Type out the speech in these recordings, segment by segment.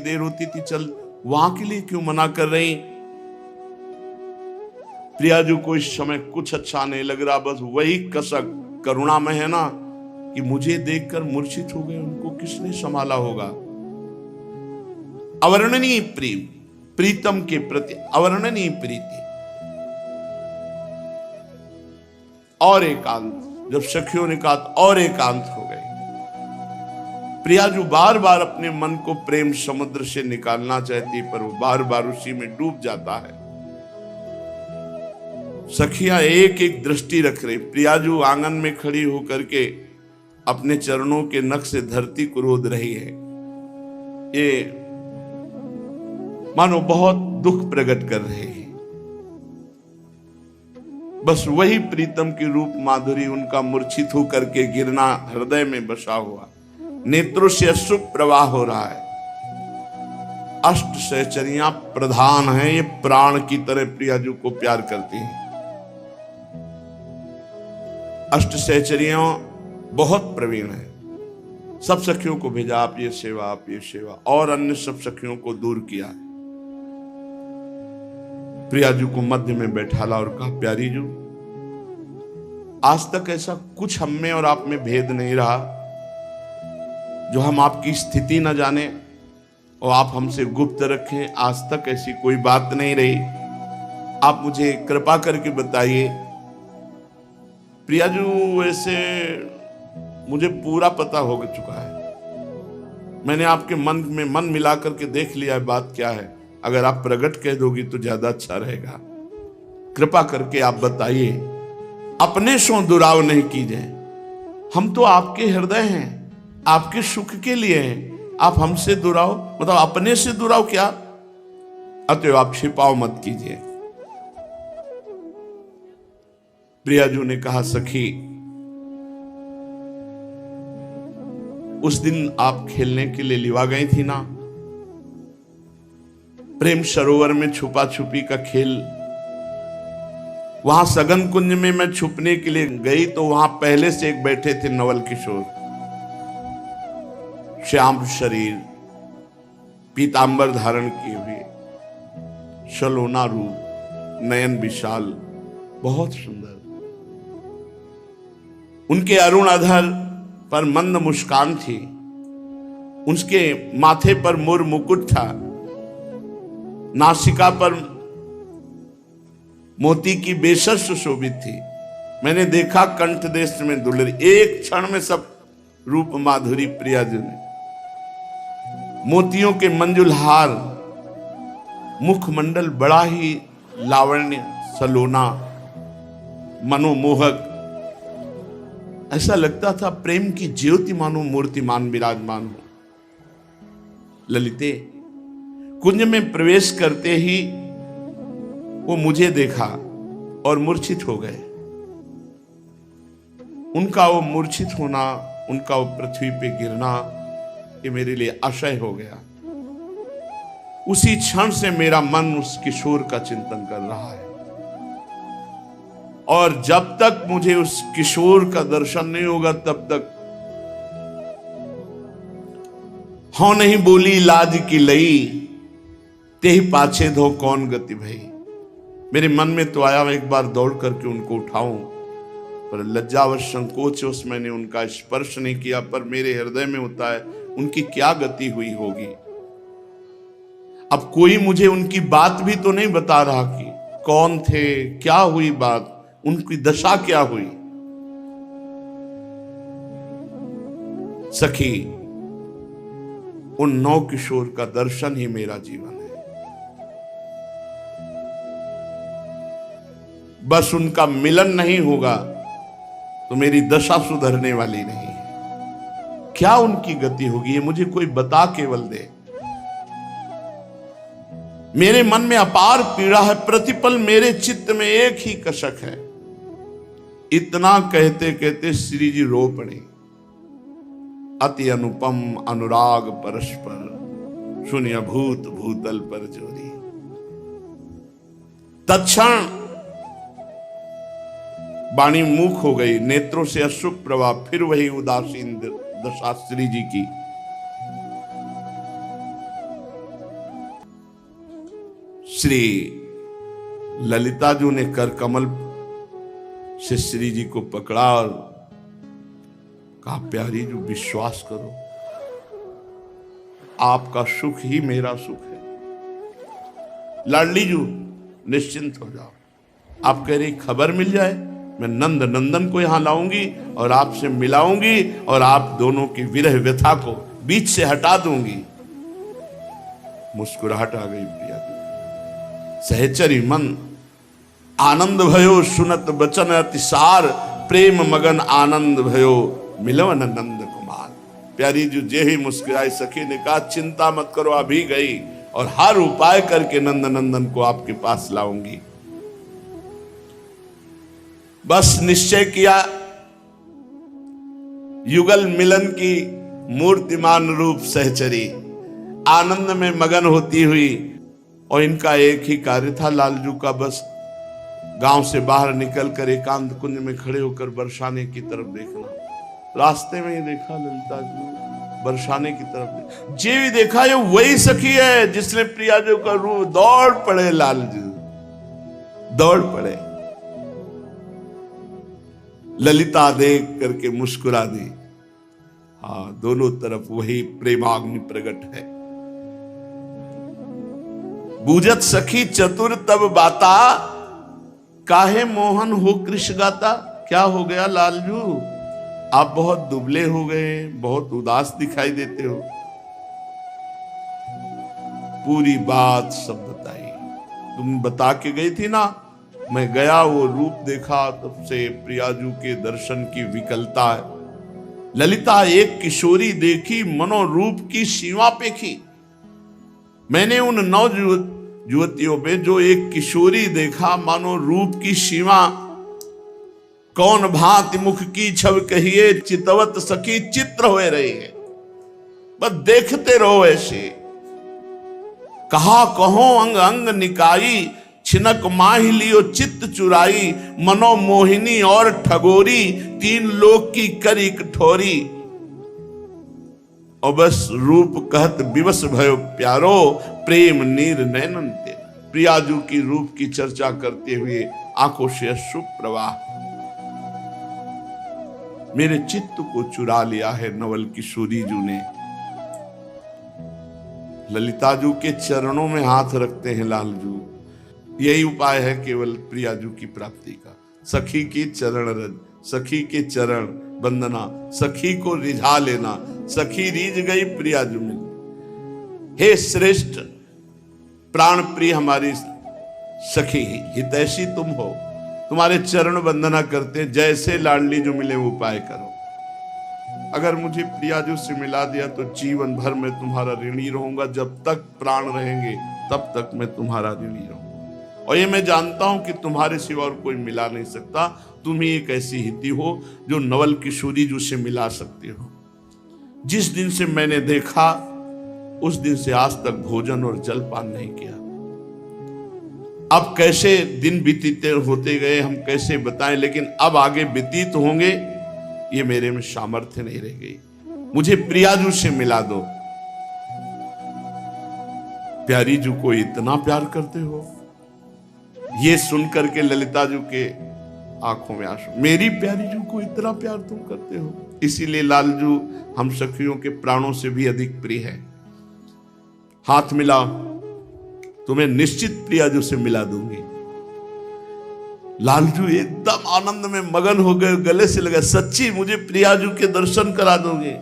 देर होती थी, चल वहां के लिए क्यों मना कर रही? प्रियाजू को इस समय कुछ अच्छा नहीं लग रहा, बस वही कसक करुणा में है ना कि मुझे देखकर मूर्छित हो गए, उनको किसने संभाला होगा। अवर्णनीय प्रेम, प्रीतम के प्रति अवर्णनीय प्रीति और एकांत। जब सखियों ने कहा और एकांत हो गए। प्रियाजू बार बार अपने मन को प्रेम समुद्र से निकालना चाहती, पर वो बार बार उसी में डूब जाता है। सखियां एक एक दृष्टि रख रही। प्रियाजू आंगन में खड़ी होकर के अपने चरणों के नख से धरती को रोद रही है। ये मानो बहुत दुख प्रकट कर रहे हैं। बस वही प्रीतम की रूप माधुरी, उनका मूर्छित होकर के गिरना हृदय में बसा हुआ, नेत्रों से अश्रु प्रवाह हो रहा है। अष्ट सहचरियां प्रधान हैं, ये प्राण की तरह प्रियाजू को प्यार करती हैं। अष्ट सहचरियां बहुत प्रवीण है। सब सखियों को भेजा, आप ये सेवा, आप ये सेवा, और अन्य सब सखियों को दूर किया। प्रियाजू को मध्य में बैठाला और कहा, प्यारी जू, आज तक ऐसा कुछ हम में और आप में भेद नहीं रहा जो हम आपकी स्थिति न जाने और आप हमसे गुप्त रखें। आज तक ऐसी कोई बात नहीं रही, आप मुझे कृपा करके बताइए। प्रियाजू, वैसे मुझे पूरा पता हो चुका है, मैंने आपके मन में मन मिला करके देख लिया है बात क्या है। अगर आप प्रकट कह दोगी तो ज्यादा अच्छा रहेगा। कृपा करके आप बताइए, अपने सो दुराव नहीं कीजिए। हम तो आपके हृदय हैं, आपके सुख के लिए हैं। आप हमसे दुराव मतलब अपने से दुराव क्या? अतएव आप छिपाव मत कीजिए। प्रियाजू ने कहा, सखी, उस दिन आप खेलने के लिए लिवा गई थी ना, प्रेम सरोवर में छुपा छुपी का खेल। वहां सघन कुंज में मैं छुपने के लिए गई तो वहां पहले से एक बैठे थे नवल किशोर, श्याम शरीर, पीतांबर धारण किए हुए, सलोना रूप, नयन विशाल, बहुत सुंदर। उनके अरुण अधर पर मंद मुस्कान थी, उसके माथे पर मोर मुकुट था, नासिका पर मोती की बेसर सुशोभित थी। मैंने देखा कंठ देश में दुलरी, एक क्षण में सब रूप माधुरी प्रियाजू ने। मोतियों के मंजुल हार, मुखमंडल बड़ा ही लावण्य, सलोना, मनोमोहक। ऐसा लगता था प्रेम की ज्योति मानो मूर्तिमान विराजमान हो। ललिते, कुंज में प्रवेश करते ही वो मुझे देखा और मूर्छित हो गए। उनका वो मूर्छित होना, उनका वो पृथ्वी पे गिरना, ये मेरे लिए आशय हो गया। उसी क्षण से मेरा मन उस किशोर का चिंतन कर रहा है, और जब तक मुझे उस किशोर का दर्शन नहीं होगा तब तक हाँ नहीं बोली लाज की लई, तेहि पाछे धो कौन गति भई। मेरे मन में तो आया एक बार दौड़ करके उनको उठाऊं, पर लज्जावश संकोचवश मैंने उनका स्पर्श नहीं किया। पर मेरे हृदय में होता है उनकी क्या गति हुई होगी। अब कोई मुझे उनकी बात भी तो नहीं बता रहा कि कौन थे, क्या हुई बात, उनकी दशा क्या हुई। सखी, उन नौ किशोर का दर्शन ही मेरा जीवन है। बस उनका मिलन नहीं होगा तो मेरी दशा सुधरने वाली नहीं है। क्या उनकी गति होगी ये मुझे कोई बता केवल दे। मेरे मन में अपार पीड़ा है, प्रतिपल मेरे चित्त में एक ही कसक है। इतना कहते कहते श्री जी रो पड़े। अति अनुपम अनुराग परस्पर, सुनिय भूत भूतल पर जोरी। तत्क्षण वाणी मूक हो गई, नेत्रों से अश्रु प्रवाह, फिर वही उदासीन दशा श्री जी की। श्री ललिता जी ने कर कमल से श्री जी को पकड़ा और कहा, प्यारी जी विश्वास करो, आपका सुख ही मेरा सुख है। लाडली जी निश्चिंत हो जाओ, आप कह रही खबर मिल जाए, मैं नंद नंदन को यहां लाऊंगी और आपसे मिलाऊंगी और आप दोनों की विरह व्यथा को बीच से हटा दूंगी। मुस्कुराहट आ गई प्रिया जी। सहचरी मन आनंद भयो सुनत बचन अतिसार, प्रेम मगन आनंद भयो मिलवन नंद कुमार। प्यारी जी जे ही मुस्कुराई, सखी ने कहा चिंता मत करो, अभी गई और हर उपाय करके नंद नंदन को आपके पास लाऊंगी। बस निश्चय किया, युगल मिलन की मूर्तिमान रूप सहचरी आनंद में मगन होती हुई, और इनका एक ही कार्य था लालजू का, बस गांव से बाहर निकलकर एकांत कुंज में खड़े होकर बरसाने की तरफ देखना। रास्ते में ही देखा ललिता जी बरसाने की तरफ, जे भी देखा ये वही सखी है जिसने प्रिया जी का रूप। दौड़ पड़े लालजू, दौड़ पड़े। ललिता देख करके मुस्कुरा दी। हाँ, दोनों तरफ वही प्रेमाग्नि प्रकट है। बूझत सखी चतुर तब बाता, काहे मोहन हो कृष्ण गाता। क्या हो गया लालजू, आप बहुत दुबले हो गए, बहुत उदास दिखाई देते हो। पूरी बात सब बताई, तुम बता के गई थी ना, मैं गया वो रूप देखा, तब से प्रियाजू के दर्शन की विकलता है। ललिता एक किशोरी देखी, मनो रूप की सीमा पेखी। मैंने उन 9 युवतियों में जो एक किशोरी देखा, मानो रूप की सीमा। कौन भांति मुख की छव कहिए, चितवत सखी चित्र होए रही है। बस देखते रहो ऐसे। कहा कहो अंग अंग निकाई, छिनक माही लियो चित्त चुराई। मनो मोहिनी और ठगोरी, 3 लोक की करी कठोरी। और बस रूप कहत विवश भयो प्यारो, प्रेम नीर नैनन ते। प्रियाजू की रूप की चर्चा करते हुए आंखों से अश्रु प्रवाह। मेरे चित्त को चुरा लिया है नवल किशोरी जू ने। ललिताजू के चरणों में हाथ रखते हैं लालजू। यही उपाय है केवल प्रियाजू की प्राप्ति का। सखी की चरण रज, सखी के चरण वंदना, सखी को रिझा लेना। सखी रीझ गई, प्रियाजू मिल। हे श्रेष्ठ प्राण प्रिय हमारी सखी, हितैषी तुम हो, तुम्हारे चरण वंदना करते, जैसे लाडली जो मिले वो उपाय करो। अगर मुझे प्रियाजू से मिला दिया तो जीवन भर मैं तुम्हारा ऋणी रहूंगा। जब तक प्राण रहेंगे तब तक मैं तुम्हारा ऋणी रहूंगा। और ये मैं जानता हूं कि तुम्हारे सिवा और कोई मिला नहीं सकता। तुम ही एक ऐसी हिती हो जो नवल किशोरी जू से मिला सकती हो। जिस दिन से मैंने देखा उस दिन से आज तक भोजन और जलपान नहीं किया। अब कैसे दिन बीतते होते गए हम कैसे बताएं, लेकिन अब आगे व्यतीत होंगे ये मेरे में सामर्थ्य नहीं रह गई। मुझे प्रियाजू से मिला दो। प्यारी जू को इतना प्यार करते हो, ये सुनकर के ललिता जू के आंखों में आंसू। मेरी प्यारी जू को इतना प्यार तुम करते हो, इसीलिए लालजू हम सखियों के प्राणों से भी अधिक प्रिय है। हाथ मिलाओ, तुम्हें निश्चित प्रियाजू से मिला दूंगी। लालजू एकदम आनंद में मगन हो गए, गले से लगा, सच्ची मुझे प्रियाजू के दर्शन करा दोगे।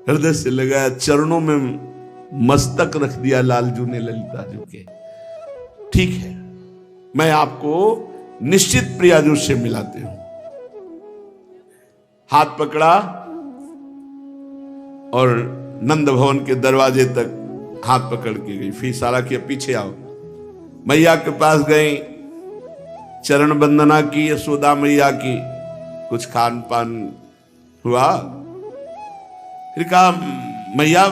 हृदय से लगाया, चरणों में मस्तक रख दिया लालजू ने ललिताजू के। ठीक है, मैं आपको निश्चित प्रियाजू से मिलाते हूं। हाथ पकड़ा और नंद भवन के दरवाजे तक हाथ पकड़ के गई। फिर इशारा किया, पीछे आओ। मैया के पास गई, चरण वंदना की यशोदा मैया की। कुछ खान पान हुआ। फिर कहा, मैया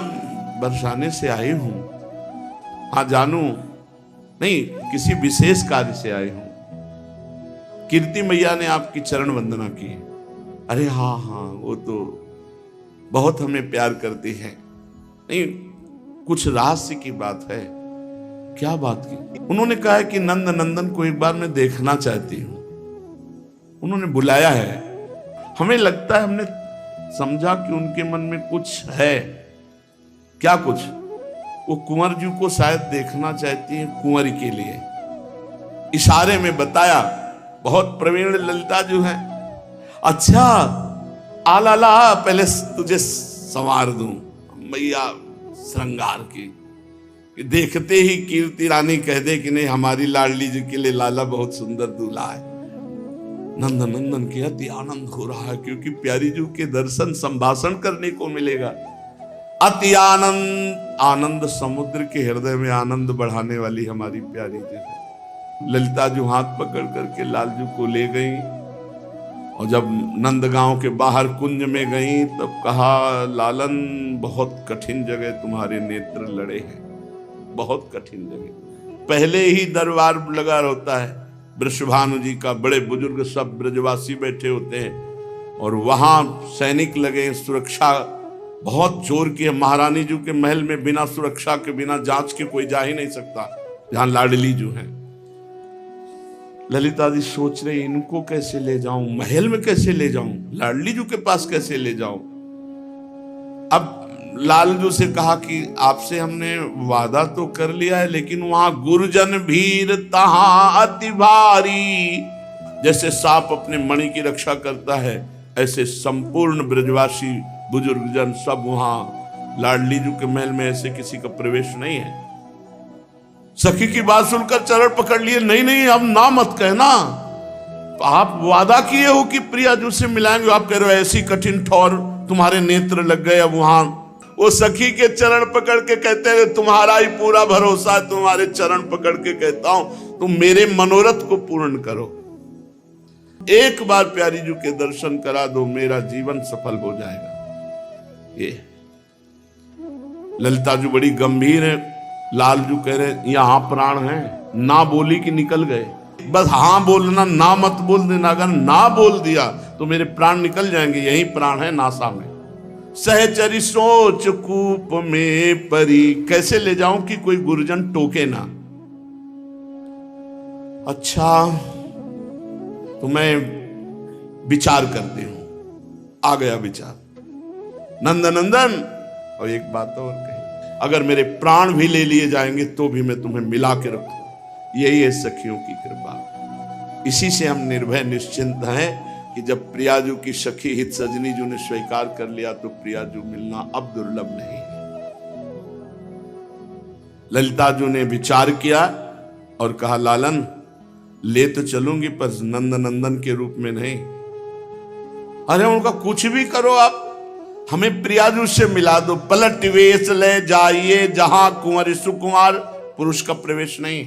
बरसाने से आई हूं। हाँ जानू, नहीं किसी विशेष कार्य से आई हूं। कीर्ति मैया ने आपकी चरण वंदना की। अरे हाँ हाँ, वो तो बहुत हमें प्यार करती है। नहीं, कुछ रहस्य की बात है। क्या बात की? उन्होंने कहा है कि नंद नंदन को एक बार मैं देखना चाहती हूं। उन्होंने बुलाया है। हमें लगता है, हमने समझा कि उनके मन में कुछ है। क्या कुछ? वो कुंवर जी को शायद देखना चाहती है कुंवर के लिए। इशारे में बताया। बहुत प्रवीण ललिता जो है। अच्छा, आला पहले तुझे संवार दूं मैया श्रृंगार की। देखते ही कीर्ति रानी कह दे कि नहीं, हमारी लाडली जी के लिए लाला बहुत सुंदर दूल्हा है। नंद नंदन के अति आनंद हो रहा है, क्योंकि प्यारी जी के दर्शन संभाषण करने को मिलेगा। अति आनंद, आनंद समुद्र के हृदय में आनंद बढ़ाने वाली हमारी प्यारी जी है। ललिता जी हाथ पकड़ करके लालजू को ले गई, और जब नंदगांव के बाहर कुंज में गई तब कहा, लालन बहुत कठिन जगह तुम्हारे नेत्र लड़े हैं, बहुत कठिन जगह। पहले ही दरबार लगा होता है वृषभानु जी का, बड़े बुजुर्ग सब ब्रजवासी बैठे होते हैं, और वहां सैनिक लगे, सुरक्षा बहुत जोर की है। महारानी जी के महल में बिना सुरक्षा के, बिना जांच के कोई जा ही नहीं सकता, जहां लाडली जो है। ललिता जी सोच रहे, इनको कैसे ले जाऊं, महल में कैसे ले जाऊं, लाडली जी के पास कैसे ले जाऊं। अब लालजू से कहा कि आपसे हमने वादा तो कर लिया है, लेकिन वहां गुरजन भीर तहां अति भारी। जैसे सांप अपने मणि की रक्षा करता है, ऐसे संपूर्ण ब्रजवासी बुजुर्गजन सब वहां लाडली जी के महल में, ऐसे किसी का प्रवेश नहीं है। सखी की बात सुनकर चरण पकड़ लिए, नहीं नहीं, अब ना मत कहना, आप वादा किए हो कि प्रिया जी से मिलाएंगे, आप कह रहे हो ऐसी कठिन ठौर, तुम्हारे नेत्र लग गए। अब वहां वो सखी के चरण पकड़ के कहते हैं, तुम्हारा ही पूरा भरोसा है, तुम्हारे चरण पकड़ के कहता हूं, तुम मेरे मनोरथ को पूर्ण करो। एक बार प्यारी जी के दर्शन करा दो, मेरा जीवन सफल हो जाएगा। ये ललिता जी बड़ी गंभीर है। लालजू कह रहे, यहां प्राण है, ना बोली कि निकल गए। बस हाँ बोलना, ना मत बोल देना। अगर ना बोल दिया तो मेरे प्राण निकल जाएंगे, यही प्राण है नासा में। सहचरी सोच कूप में परी, कैसे ले जाऊं कि कोई गुरुजन टोके ना। अच्छा, तो मैं विचार करती हूं। आ गया विचार। नंदनंदन, और एक बात और कही, अगर मेरे प्राण भी ले लिए जाएंगे तो भी मैं तुम्हें मिला के रखूं। यही है सखियों की कृपा। इसी से हम निर्भय निश्चिंत हैं कि जब प्रियाजू की सखी हित सजनी जू ने स्वीकार कर लिया तो प्रियाजू मिलना अब दुर्लभ नहीं है। ललिता जू ने विचार किया और कहा, लालन ले तो चलूंगी पर नंद नंदन के रूप में नहीं। अरे उनका कुछ भी करो आप, हमें प्रियाजू से मिला दो। पलट वेश ले जाइए जहां कुंवर सुकुमार, पुरुष का प्रवेश नहीं।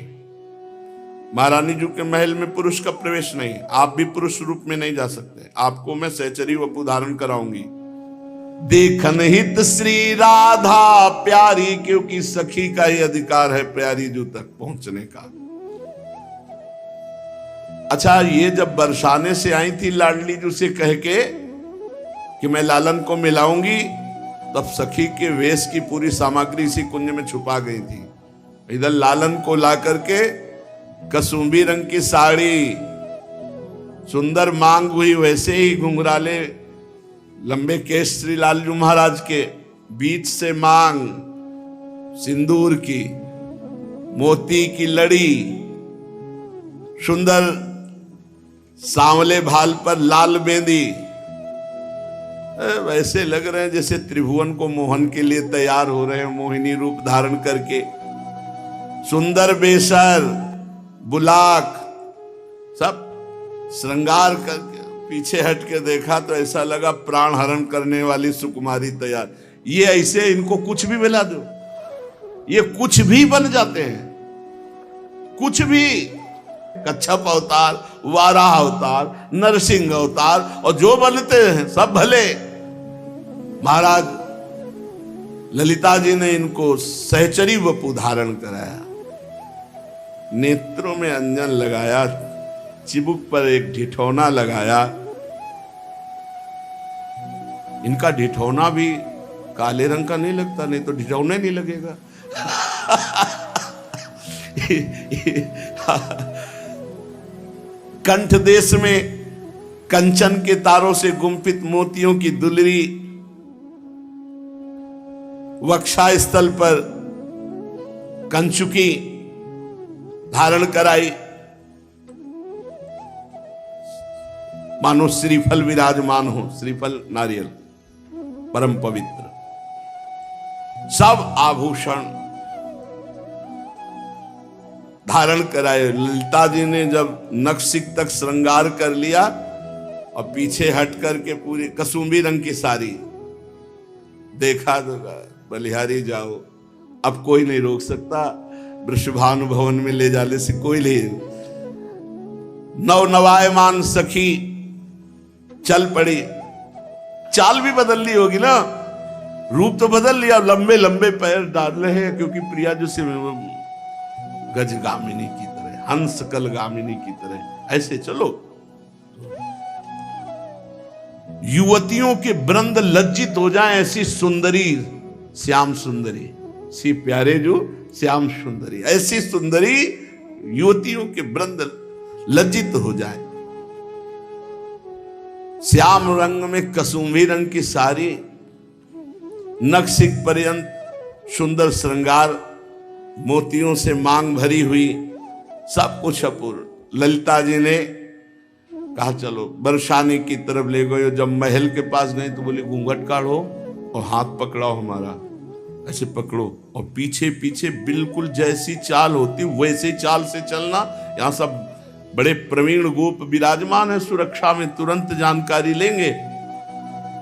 महारानी जी के महल में पुरुष का प्रवेश नहीं। आप भी पुरुष रूप में नहीं जा सकते। आपको मैं सहचरी वपु धारण कराऊंगी। देखन हित श्री राधा प्यारी, क्योंकि सखी का ही अधिकार है प्यारी जू तक पहुंचने का। अच्छा, ये जब बरसाने से आई थी लाडली जू से कह के कि मैं लालन को मिलाऊंगी, तब सखी के वेश की पूरी सामग्री इसी कुंज में छुपा गई थी। इधर लालन को ला करके कसुंबी रंग की साड़ी, सुंदर मांग हुई, वैसे ही घुंघराले लंबे केश श्री लालजू महाराज के, बीच से मांग सिंदूर की, मोती की लड़ी, सुंदर सांवले भाल पर लाल बेंदी। वैसे लग रहे हैं जैसे त्रिभुवन को मोहन के लिए तैयार हो रहे हैं, मोहिनी रूप धारण करके। सुंदर बेसर, बुलाक, सब श्रृंगार करके। पीछे हट के देखा तो ऐसा लगा प्राण हरण करने वाली सुकुमारी तैयार। ये ऐसे इनको कुछ भी मिला दो, ये कुछ भी बन जाते हैं, कुछ भी। कच्छप अवतार, वाराह अवतार, नरसिंह अवतार, और जो बनते हैं सब भले। महाराज ललिता जी ने इनको सहचरी वपु धारण कराया, नेत्रों में अंजन लगाया, चिबुक पर एक ढिठौना लगाया। इनका ढिठौना भी काले रंग का नहीं लगता, नहीं तो ढिठौना नहीं लगेगा। कंठ देश में कंचन के तारों से गुंफित मोतियों की दुलरी, वक्षा स्थल पर कंचुकी धारण कराई, मानो श्रीफल विराजमान हो, श्रीफल नारियल परम पवित्र, सब आभूषण धारण कराए। ललिता जी ने जब नखशिख तक श्रृंगार कर लिया और पीछे हट करके पूरी कसूंबी रंग की साड़ी देखा तो बलिहारी जाओ, अब कोई नहीं रोक सकता, वृषभानु भवन में ले जाने से कोई नहीं। नव नवायमान सखी चल पड़ी, चाल भी बदल ली होगी ना, रूप तो बदल लिया, लंबे लंबे पैर डाल रहे हैं, क्योंकि प्रिया जो से गजगामिनी की तरह, हंस कल गामिनी की तरह ऐसे चलो। युवतियों के वृंद लज्जित हो जाए, ऐसी सुंदरी श्याम सुंदरी, सी प्यारे जो श्याम सुंदरी, ऐसी सुंदरी युवतियों के वृंद लज्जित हो जाए। श्याम रंग में कसूंभी रंग की साड़ी, नखशिख पर्यंत सुंदर श्रृंगार, मोतियों से मांग भरी हुई, सब कुछ अपूर्व। ललिता जी ने कहा चलो बरसाने की तरफ ले गए। जब महल के पास गए तो बोले घूंघट काढ़ो और हाथ पकड़ाओ हमारा, ऐसे पकड़ो और पीछे पीछे बिल्कुल जैसी चाल होती वैसे चाल से चलना। यहाँ सब बड़े प्रवीण गोप विराजमान है, सुरक्षा में तुरंत जानकारी लेंगे।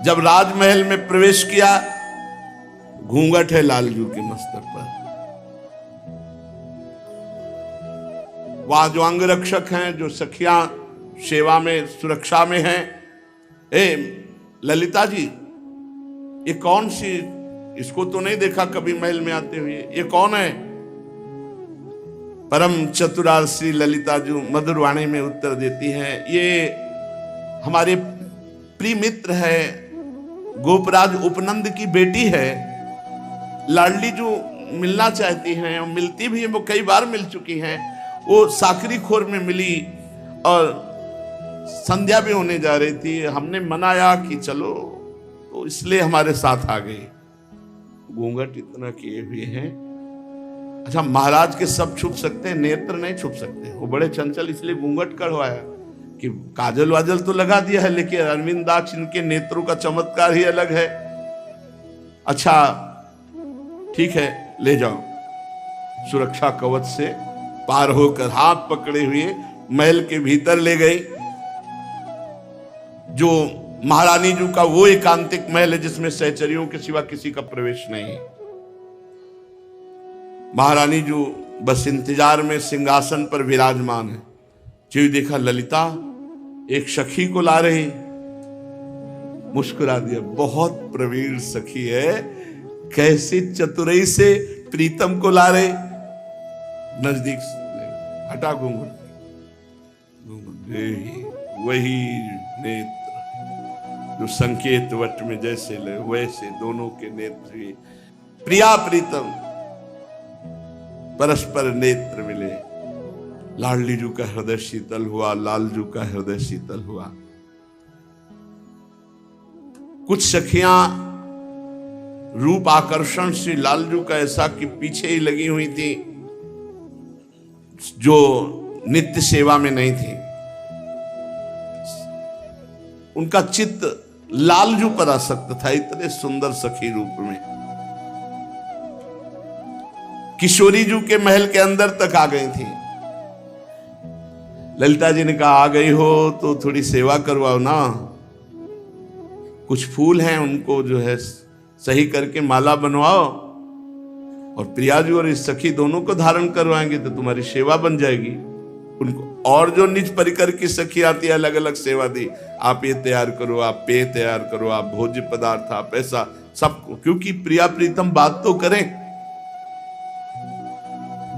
जब राजमहल में प्रवेश किया, घूंघट है लालजू के मस्तक पर। वहां जो अंगरक्षक हैं, जो सखियां सेवा में सुरक्षा में हैं, ए ललिता जी ये कौन सी, इसको तो नहीं देखा कभी महल में आते हुए, ये कौन है? परम चतुरार श्री ललिता जी मधुर वाणी में उत्तर देती हैं, ये हमारे प्रिय मित्र है, गोपराज उपनंद की बेटी है। लाडली जो मिलना चाहती हैं और मिलती भी है, वो कई बार मिल चुकी हैं। वो साकरी खोर में मिली और संध्या भी होने जा रही थी, हमने मनाया कि चलो, तो इसलिए हमारे साथ आ गई। घूंघट इतना किए हुए हैं। अच्छा, महाराज के सब छुप सकते हैं, नेत्र नहीं छुप सकते, वो बड़े चंचल, इसलिए घूंघट करवाया कि काजल वाजल तो लगा दिया है, लेकिन अरविंदाक्ष इनके नेत्रों का चमत्कार ही अलग है। अच्छा ठीक है, ले जाओ। सुरक्षा कवच से पार होकर हाथ पकड़े हुए महल के भीतर ले गई, जो महारानी जी का वो एकांतिक महल है जिसमें सहचरियों के सिवा किसी का प्रवेश नहीं है। महारानी जो बस इंतजार में सिंहासन पर विराजमान है। जो देखा ललिता एक सखी को ला रही, मुस्कुरा दिया, बहुत प्रवीण सखी है, कैसी चतुराई से प्रीतम को ला रहे। नजदीक हटा घूंघट, वही नेत्र जो संकेत वट में जैसे ले वैसे दोनों के नेत्र, प्रिया प्रीतम परस्पर नेत्र मिले। लाडली जू का हृदय शीतल हुआ, लालजू का हृदय शीतल हुआ। कुछ सखियां रूप आकर्षण से लालजू का ऐसा कि पीछे ही लगी हुई थी, जो नित्य सेवा में नहीं थी। उनका चित्त लालजू पर आसक्त था, इतने सुंदर सखी रूप में। किशोरी जू के महल के अंदर तक आ गई थी। ललिता जी ने कहा आ गई हो तो थोड़ी सेवा करवाओ ना, कुछ फूल हैं उनको जो है सही करके माला बनवाओ, और प्रिया जी और इस सखी दोनों को धारण करवाएंगे तो तुम्हारी सेवा बन जाएगी। उनको और जो निज परिकर की सखी आती है अलग अलग सेवा दी, आप ये तैयार करो, आप पेय तैयार करो, आप भोज्य पदार्थ, आप ऐसा सब, क्योंकि प्रिया प्रीतम बात तो करें।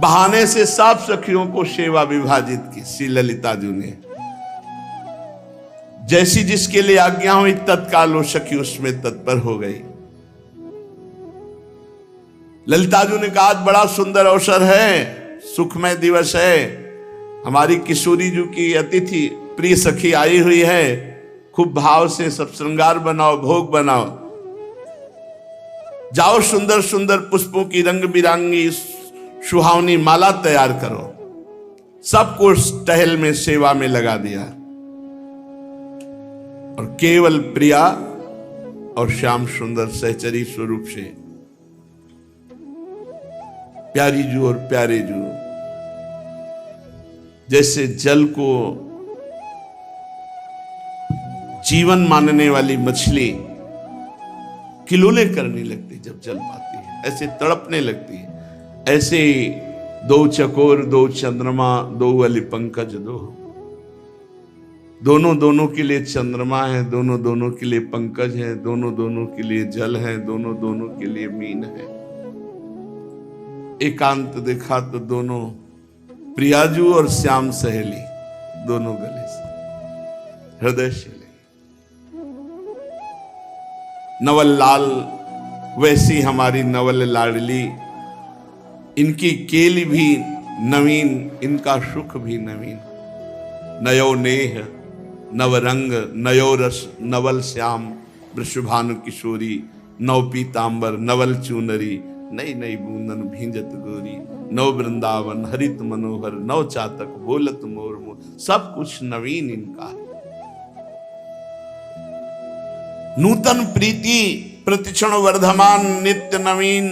बहाने से सब सखियों को सेवा विभाजित की श्री ललिता जी ने। जैसी जिसके लिए आज्ञा हुई तत्काल वो सखी उसमें तत्पर हो गई। ललिता जी ने कहा आज बड़ा सुंदर अवसर है, सुखमय दिवस है। हमारी किशोरी जी की अतिथि प्रिय सखी आई हुई है। खूब भाव से सब श्रृंगार बनाओ, भोग बनाओ। जाओ सुंदर सुंदर पुष्पों की रंग बिरंगी सुहावनी माला तैयार करो। सबको टहल में सेवा में लगा दिया और केवल प्रिया और श्याम सुंदर सहचरी स्वरूप से प्यारी जू और प्यारे जू जैसे जल को जीवन मानने वाली मछली किलोले करने लगती जब जल पाती है, ऐसे तड़पने लगती है। ऐसे ही दो चकोर दो चंद्रमा दो वाली पंकज दो, दोनों दोनों के लिए चंद्रमा है, दोनों दोनों के लिए पंकज है, दोनों दोनों के लिए जल है, दोनों दोनों के लिए मीन है। एकांत देखा तो दोनों प्रियाजू और श्याम सहेली दोनों गले से हृदय से लगी। नवल लाल वैसी हमारी नवल लाडली, इनकी केली भी नवीन, इनका सुख भी नवीन। नयो नेह नव रंग नयो रस नवल श्याम वृषभानु किशोरी, नव पीतांबर नवल चूनरी, नई नई बूंदन भींजत गोरी, नव वृंदावन हरित मनोहर, नव चातक बोलत मोर मोर। सब कुछ नवीन इनका है। नूतन प्रीति प्रतिक्षण वर्धमान नित्य नवीन,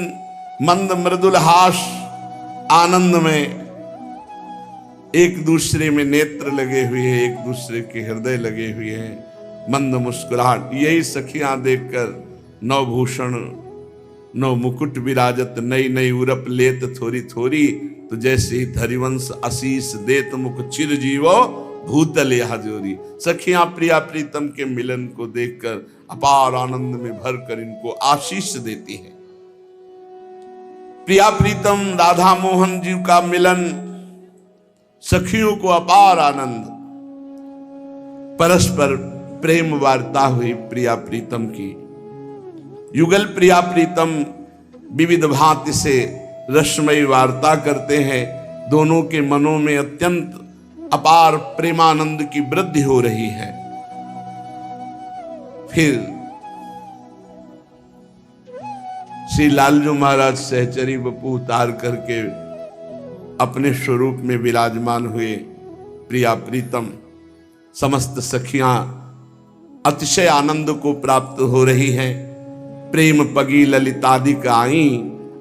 मंद मृदुल हास आनंद में एक दूसरे में नेत्र लगे हुए हैं, एक दूसरे के हृदय लगे हुए हैं। मंद मुस्कुराहट, यही सखियां देखकर नवभूषण नव मुकुट विराजत, नई नई उरप लेत थोरी थोरी, तो जैसे ही धरिवंश आशीष देत मुख चिर जीवो भूतल यहाँ जोरी। सखियां प्रिया प्रीतम के मिलन को देखकर अपार आनंद में भरकर इनको आशीष देती हैं। प्रिया प्रीतम राधा मोहन जी का मिलन, सखियों को अपार आनंद। परस्पर प्रेम वार्ता हुई प्रिया प्रीतम की। युगल प्रिया प्रीतम विविध भांति से रसमयी वार्ता करते हैं। दोनों के मनों में अत्यंत अपार प्रेमानंद की वृद्धि हो रही है। फिर श्री लालजू महाराज सहचरी वपू उतार करके अपने स्वरूप में विराजमान हुए। प्रिया प्रीतम समस्त सखियां अतिशय आनंद को प्राप्त हो रही हैं। प्रेम पगी ललितादिक आई,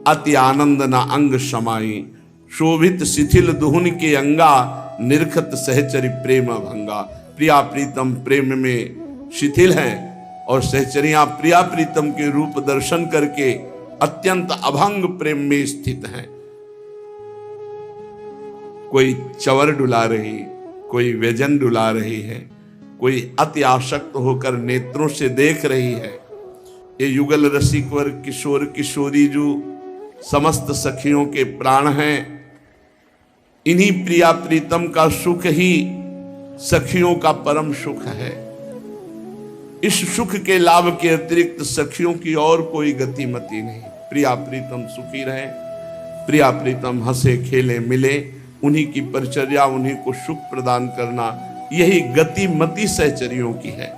अति आनंद न अंग समाई, शोभित शिथिल दुहुन के अंगा, निरखत सहचरी प्रेम भंगा। प्रिया प्रीतम प्रेम में शिथिल हैं और सहचरियां प्रिया प्रीतम के रूप दर्शन करके अत्यंत अभंग प्रेम में स्थित हैं। कोई चवर डुला रही, कोई व्यजन डुला रही है, कोई अति आसक्त होकर नेत्रों से देख रही है। ये युगल रसिक वर्ग किशोर किशोरी जो समस्त सखियों के प्राण हैं। इन्हीं प्रिया प्रीतम का सुख ही सखियों का परम सुख है। इस सुख के लाभ के अतिरिक्त सखियों की और कोई गतिमति नहीं। प्रिया प्रीतम सुखी रहे, प्रिया प्रीतम हंसे खेले मिले, उन्हीं की परिचर्या, उन्हीं को सुख प्रदान करना, यही गतिमति सहचरियों की है।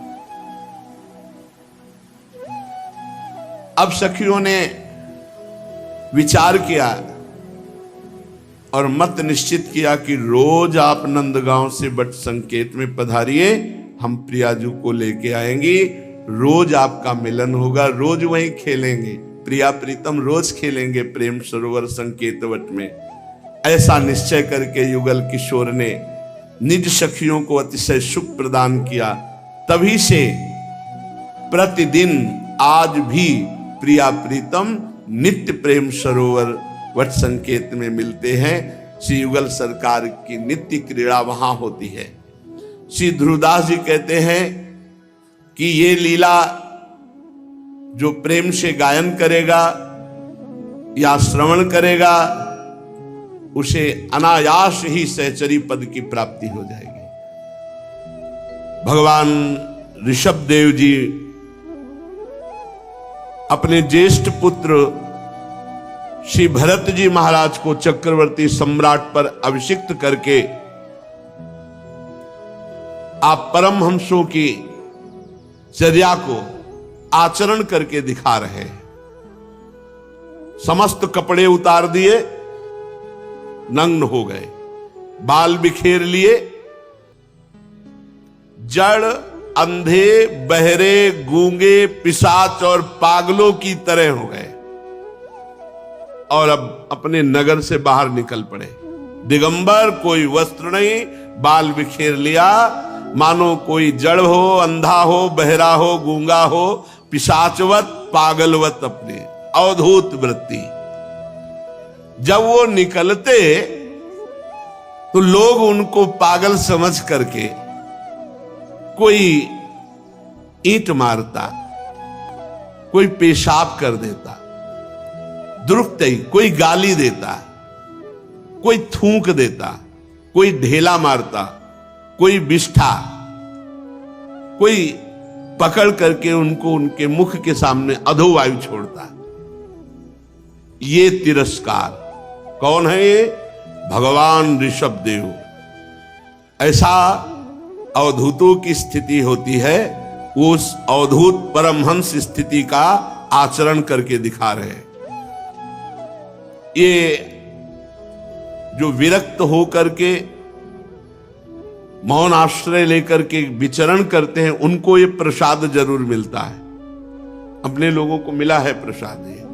अब सखियों ने विचार किया और मत निश्चित किया कि रोज आप नंदगांव से बट संकेत में पधारिए, हम प्रियाजू को लेके आएंगे, रोज आपका मिलन होगा, रोज वहीं खेलेंगे। प्रिया प्रीतम रोज खेलेंगे प्रेम सरोवर संकेतवट में। ऐसा निश्चय करके युगल किशोर ने निज सखियों को अतिशय सुख प्रदान किया। तभी से प्रतिदिन आज भी प्रिया प्रीतम नित्य प्रेम सरोवर वट संकेत में मिलते हैं। श्री युगल सरकार की नित्य क्रीड़ा वहां होती है। श्री ध्रुवदास जी कहते हैं कि ये लीला जो प्रेम से गायन करेगा या श्रवण करेगा, उसे अनायास ही सहचरी पद की प्राप्ति हो जाएगी। भगवान ऋषभ देव जी अपने ज्येष्ठ पुत्र श्री भरत जी महाराज को चक्रवर्ती सम्राट पर अभिषिक्त करके आप परमहंसों की चर्या को आचरण करके दिखा रहे हैं। समस्त कपड़े उतार दिए, नग्न हो गए, बाल बिखेर लिए, जड़, अंधे, बहरे, गूंगे, पिशाच और पागलों की तरह हो गए और अब अपने नगर से बाहर निकल पड़े। दिगंबर, कोई वस्त्र नहीं, बाल बिखेर लिया, मानो कोई जड़ हो, अंधा हो, बहरा हो, गूंगा हो, पिशाचवत, पागलवत अपने अवधूत वृत्ति। जब वो निकलते तो लोग उनको पागल समझ करके कोई ईंट मारता, कोई पेशाब कर देता, दुरुक्त ही कोई गाली देता, कोई थूक देता, कोई ढेला मारता, कोई बिष्ठा, कोई पकड़ करके उनको उनके मुख के सामने अधोवायु छोड़ता। ये तिरस्कार कौन है? ये भगवान ऋषभ देव। ऐसा अवधूतों की स्थिति होती है, उस अवधूत परमहंस स्थिति का आचरण करके दिखा रहे हैं। ये जो विरक्त हो करके मौन आश्रय लेकर के विचरण करते हैं, उनको ये प्रसाद जरूर मिलता है। अपने लोगों को मिला है प्रसाद। ये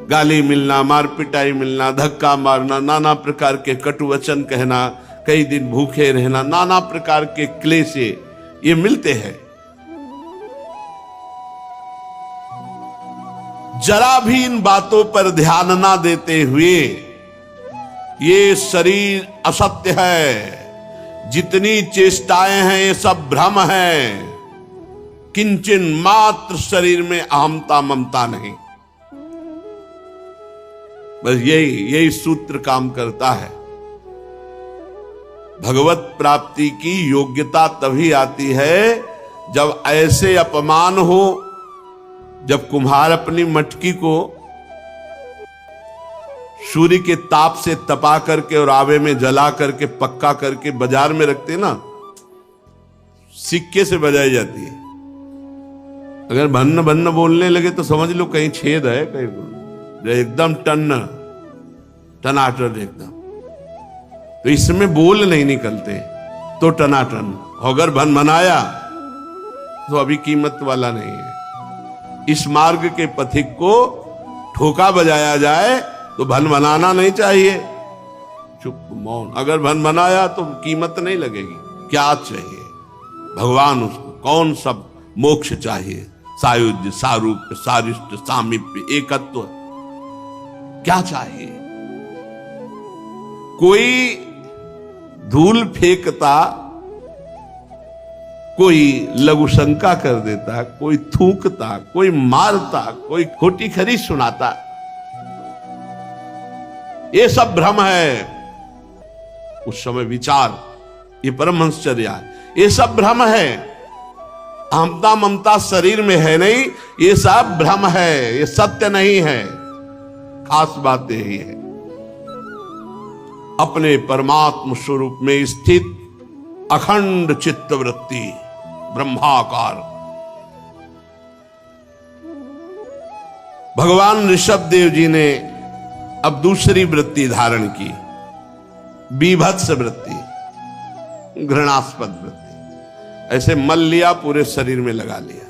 गाली मिलना, मार पिटाई मिलना, धक्का मारना, नाना प्रकार के कटु वचन कहना, कई दिन भूखे रहना, नाना प्रकार के क्लेश ये मिलते हैं। जरा भी इन बातों पर ध्यान ना देते हुए, ये शरीर असत्य है, जितनी चेष्टाएं हैं ये सब भ्रम है, किंचन मात्र शरीर में अहमता ममता नहीं। बस यही सूत्र काम करता है। भगवत प्राप्ति की योग्यता तभी आती है जब ऐसे अपमान हो, जब कुम्हार अपनी मटकी को सूर्य के ताप से तपा करके और आवे में जला करके पक्का करके बाजार में रखते ना, सिक्के से बजाई जाती है। अगर भन्न भन्न बोलने लगे तो समझ लो कहीं छेद है, कहीं एकदम टनाटन एकदम। तो इसमें बोल नहीं निकलते तो टनाटन। अगर भन मनाया तो अभी कीमत वाला नहीं है। इस मार्ग के पथिक को ठोका बजाया जाए तो भन बनाना नहीं चाहिए, चुप मौन। अगर भन बनाया तो कीमत नहीं लगेगी। क्या चाहिए भगवान? उसको कौन सब मोक्ष चाहिए? सायुज्य, सारूप्य, सारिष्ट, सामीप्य, एकत्व। क्या चाहिए? कोई धूल फेंकता, कोई लघु शंका कर देता, कोई थूकता, कोई मारता, कोई खोटी खरी सुनाता। ये सब भ्रम है। उस समय विचार, ये परमहंसचर्या है, ये सब भ्रम है। अहमता ममता शरीर में है नहीं, ये सब भ्रम है, ये सत्य नहीं है। खास बात यही है, अपने परमात्म स्वरूप में स्थित अखंड चित्तवृत्ति, ब्रह्माकार। भगवान ऋषभ देव जी ने अब दूसरी वृत्ति धारण की, बीभत्स वृत्ति, घृणास्पद वृत्ति। ऐसे मल लिया, पूरे शरीर में लगा लिया।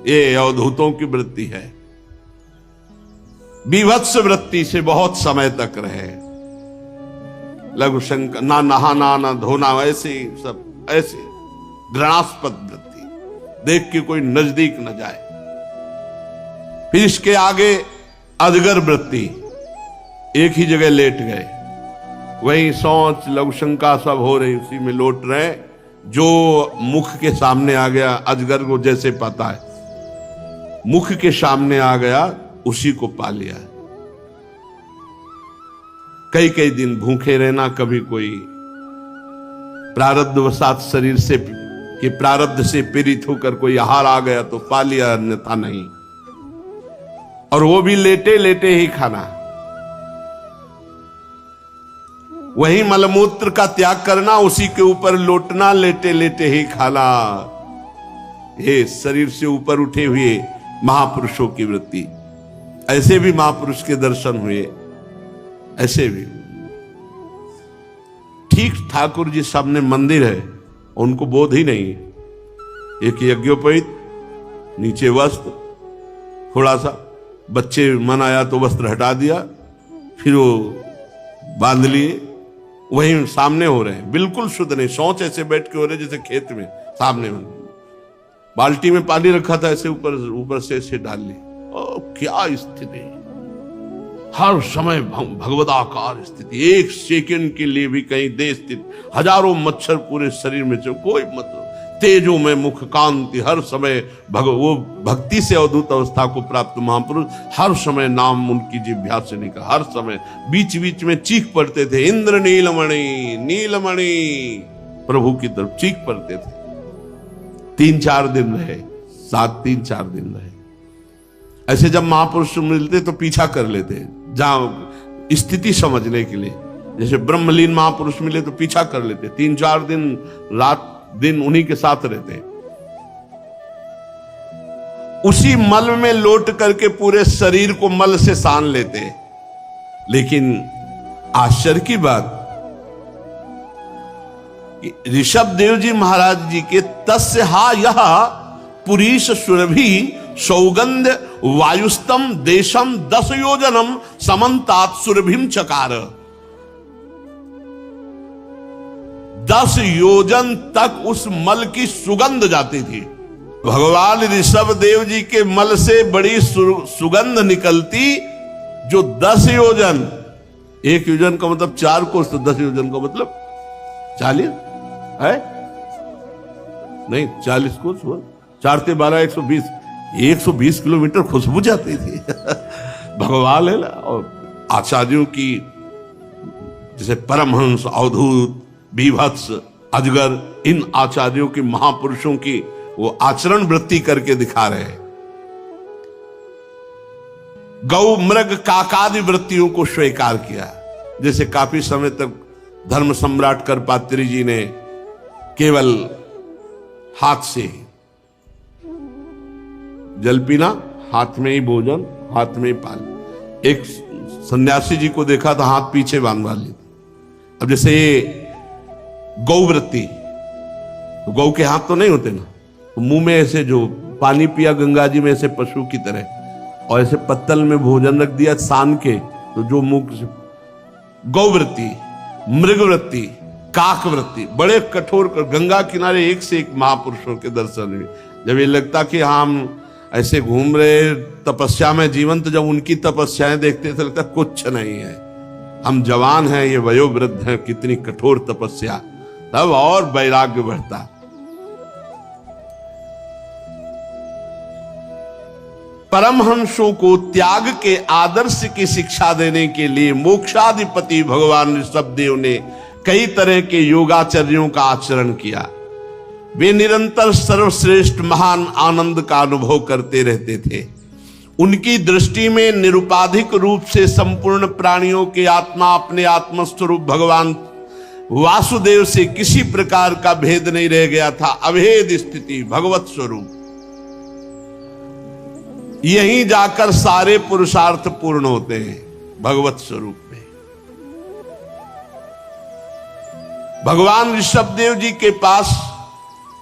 ये अवधूतों की वृत्ति है। बीभत्स वृत्ति से बहुत समय तक रहे। लघु शंका, ना नहाना ना धोना, ऐसे सब, ऐसे घृणास्पद वृत्ति, देख के कोई नजदीक न जाए। फिर इसके आगे अजगर वृत्ति, एक ही जगह लेट गए, वही सोच लघु शंका सब हो रही, उसी में लौट रहे। जो मुख के सामने आ गया, अजगर को जैसे पता है, मुख के सामने आ गया, उसी को पा लिया। कई कई दिन भूखे रहना, कभी कोई प्रारब्धवशात शरीर से कि प्रारब्ध से पीड़ित होकर कोई आहार आ गया तो पा लिया, अन्यथा नहीं। और वो भी लेटे लेटे ही खाना। वही मलमूत्र का त्याग करना, उसी के ऊपर लौटना, लेटे लेटे ही खाना। ये शरीर से ऊपर उठे हुए महापुरुषों की वृत्ति। ऐसे भी महापुरुष के दर्शन हुए, ऐसे भी। ठीक ठाकुर जी सामने मंदिर है, उनको बोध ही नहीं। एक यज्ञोपवीत, नीचे वस्त्र, थोड़ा सा बच्चे मन आया तो वस्त्र हटा दिया, फिर वो बांध लिए, वहीं सामने हो रहे हैं, बिल्कुल शुद्ध नहीं। शौच ऐसे बैठ के हो रहे जैसे खेत में सामने में। बाल्टी में पानी रखा था, ऐसे ऊपर से ऐसे डाल ली। क्या स्थिति, हर समय भगवदाकार स्थिति, एक सेकंड के लिए भी कहीं दे स्थित, हजारों मच्छर पूरे शरीर में, कोई मतलब, तेजो में मुख कांति, हर समय वो भक्ति से अवधूत अवस्था को प्राप्त महापुरुष, हर समय नाम उनकी जिह्वा से निकला, हर समय बीच बीच में चीख पड़ते थे, इंद्र नीलमणि नीलमणि, प्रभु की तरफ चीख पड़ते थे। 3-4 दिन रहे, 3-4 दिन रहे। ऐसे जब महापुरुष मिलते तो पीछा कर लेते, जहां स्थिति समझने के लिए। जैसे ब्रह्मलीन महापुरुष मिले तो पीछा कर लेते, 3-4 दिन रात दिन उन्हीं के साथ रहते। उसी मल में लौट करके पूरे शरीर को मल से सान लेते। लेकिन आश्चर्य की बात, ऋषभ देव जी महाराज जी के तस्य हा यह पुरीश सुरभि सौगंध वायुस्तम देशम 10 योजनम समन्तात सुरभिम चकार। 10 योजन तक उस मल की सुगंध जाती थी। भगवान ऋषभ देव जी के मल से बड़ी सुगंध निकलती, जो 10 योजन, 1 योजन का मतलब 4 कोस, तो 10 योजन का मतलब 40 है नहीं, 40 कोस हुआ, 4 से 12 120, 120 किलोमीटर खुशबू जाती थी। भगवान है ना। और आचार्यों की, जैसे परमहंस, अवधूत, बीभत्स, अजगर, इन आचार्यों की, महापुरुषों की वो आचरण वृत्ति करके दिखा रहे हैं। गौ मृग काकादि वृत्तियों को स्वीकार किया। जैसे काफी समय तक धर्म सम्राट करपात्री जी ने केवल हाथ से जल पीना, हाथ में ही भोजन, हाथ में ही पानी। एक सन्यासी जी को देखा था, हाथ पीछे बांधवा ली। अब जैसे ये गौवृत्ति, तो गौ के हाथ तो नहीं होते ना, तो मुंह में ऐसे जो पानी पिया गंगा जी में ऐसे पशु की तरह, और ऐसे पत्तल में भोजन रख दिया सान के, तो जो मुंह से गौवृत्ति, मृगवृत्ति, काकवृत्ति, बड़े कठोर कर गंगा किनारे एक से एक महापुरुषों के दर्शन हुए। जब ये लगता कि हम ऐसे घूम रहे तपस्या में जीवंत, जब उनकी तपस्याएं देखते थे लगता कुछ नहीं है, हम जवान हैं, ये वयोवृद्ध हैं, कितनी कठोर तपस्या। तब और वैराग्य बढ़ता। परमहंसों को त्याग के आदर्श की शिक्षा देने के लिए मोक्षाधिपति भगवान ऋषभदेव ने कई तरह के योगाचर्यों का आचरण किया। वे निरंतर सर्वश्रेष्ठ महान आनंद का अनुभव करते रहते थे। उनकी दृष्टि में निरुपाधिक रूप से संपूर्ण प्राणियों के आत्मा अपने आत्मस्वरूप भगवान वासुदेव से किसी प्रकार का भेद नहीं रह गया था। अभेद स्थिति, भगवत स्वरूप, यहीं जाकर सारे पुरुषार्थ पूर्ण होते हैं, भगवत स्वरूप में। भगवान ऋषभदेव जी के पास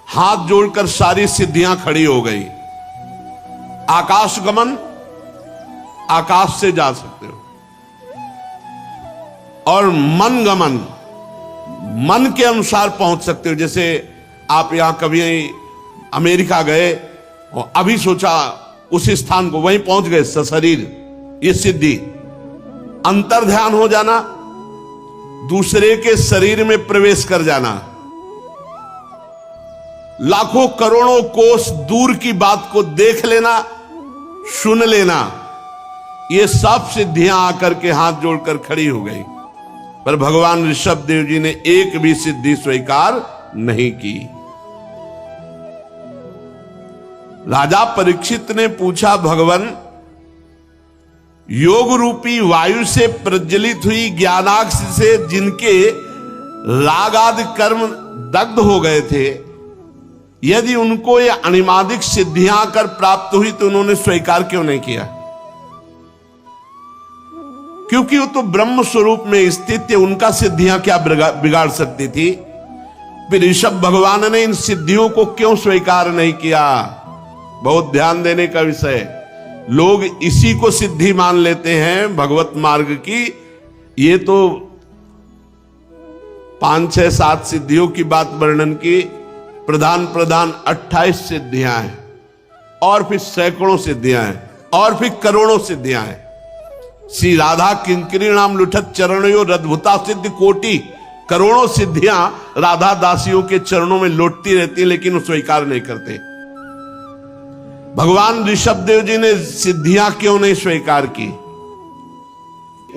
हाथ जोड़कर सारी सिद्धियां खड़ी हो गई। आकाश गमन, आकाश से जा सकते हो, और मन गमन, मन के अनुसार पहुंच सकते हो। जैसे आप यहां कभी अमेरिका गए और अभी सोचा उस स्थान को, वहीं पहुंच गए सशरीर, ये सिद्धि। अंतर ध्यान हो जाना, दूसरे के शरीर में प्रवेश कर जाना, लाखों करोड़ों कोस दूर की बात को देख लेना, सुन लेना, ये सब सिद्धियां आकर के हाथ जोड़कर खड़ी हो गई। पर भगवान ऋषभदेव जी ने एक भी सिद्धि स्वीकार नहीं की। राजा परीक्षित ने पूछा, भगवान योग रूपी वायु से प्रज्वलित हुई ज्ञानाक्ष से जिनके राग आदि कर्म दग्ध हो गए थे, यदि उनको ये अनिमादिक सिद्धियां कर प्राप्त हुई तो उन्होंने स्वीकार क्यों नहीं किया? क्योंकि वो तो ब्रह्म स्वरूप में स्थित है, उनका सिद्धियां क्या बिगाड़ सकती थी? फिर ऋषभ भगवान ने इन सिद्धियों को क्यों स्वीकार नहीं किया? बहुत ध्यान देने का विषय। लोग इसी को सिद्धि मान लेते हैं भगवत मार्ग की। ये तो 5, 6, 7 सिद्धियों की बात वर्णन की, प्रधान 28 सिद्धियां हैं, और फिर सैकड़ों सिद्धियां हैं, और फिर करोड़ों सिद्धियां हैं। श्री राधा किंकरी नाम लुठत चरणों रद्भुता सिद्धि कोटि, करोड़ों सिद्धियां राधा दासियों के चरणों में लौटती रहती है, लेकिन वो स्वीकार नहीं करते। भगवान ऋषभ देव जी ने सिद्धियां क्यों नहीं स्वीकार की?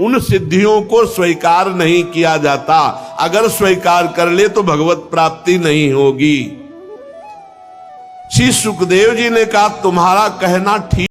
उन सिद्धियों को स्वीकार नहीं किया जाता। अगर स्वीकार कर ले तो भगवत प्राप्ति नहीं होगी। श्री सुखदेव जी ने कहा तुम्हारा कहना ठीक